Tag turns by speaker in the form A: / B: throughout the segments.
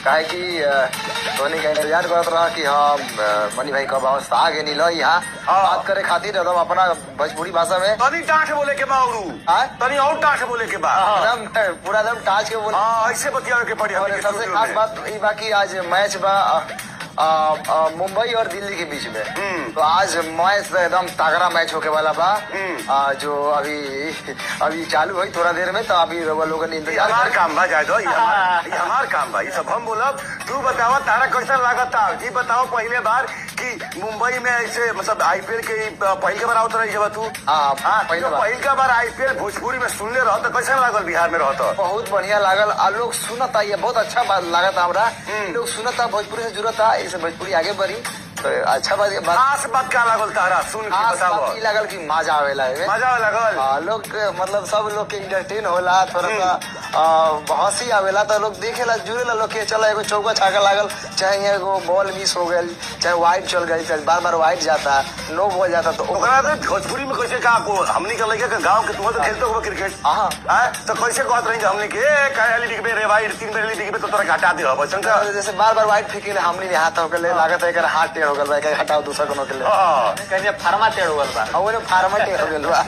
A: काहे कि धोनी का इंतजार करत रहा कि हाँ मनी भाई कब अवस्था आगे नहीं लो यहाँ बात करे खातिर एकदम अपना भोजपुरी भाषा में
B: तनी टाँठ बोले के बा तनी और टाँठ बोले के बा
A: एकदम पूरा एकदम टाच के बोले।
B: ऐसे बतियावे के पड़ी।
A: और सबसे खास बात ये बाकी आज मैच बा मुंबई और दिल्ली के बीच में। तो आज मैच एकदम तगड़ा मैच होके वाला बा जो अभी चालू हुई थोड़ा देर में। तो अभी लोगों ने इंतजार
B: हमार काम बा जाए दो हमार काम बा ये सब हम बोलब। तू बतावा तारा कैसा लागता जी बताओ पहले बार कि मुंबई में ऐसे मतलब आईपीएल के पहले बार आवत रही जब तू पहले बार आईपीएल भोजपुरी में सुनले रहो तो कैसा लागल बिहार में रहो?
A: बहुत बढ़िया लागल। लोग सुनता ये बहुत अच्छा बात लागत हमरा। लोग सुनता भोजपुरी से जुड़ता इसे भोजपुरी आगे बढ़ी तो अच्छा बात।
B: खास बात क्या लागल तारा सुन के बताओ?
A: लागल कि मजा आवेला
B: लागल
A: लोग मतलब सब लोग के इंटरटेन होला थोड़ा सा हंसी आवेला तो लोग देखेला जुड़ेला लोग के चला एगो चौका छक्का लागल चाहे एगो बॉल मिस हो गई चाहे वाइड चल गई चाहे बार बार वाइड जाता नो बॉल जाता तो
B: भोजपुरी में कैसे का हमनी का लड़का गाँव के तुम तो खेलते हो क्रिकेट तो कैसे कहत रही हमनी के वाइड 3 बार डिग्बे तो तोरा घटा दे
A: जैसे बार बार वाइड फेंके हमनी ने हाथ होके लागत है हाथ टेढ़ हो गल बा हटाओ दूसरा कोनो के लिए फार्मा टेढ़ हो गल बा और फार्मा टेढ़ हो गल बा।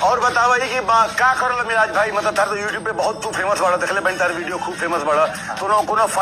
B: और बताओ कि का करल मिराज भाई मतलब तार तो यूट्यूब पे बहुत तू फेमस बड़ा देखले बन तार वीडियो खूब फेमस बड़ा कोनो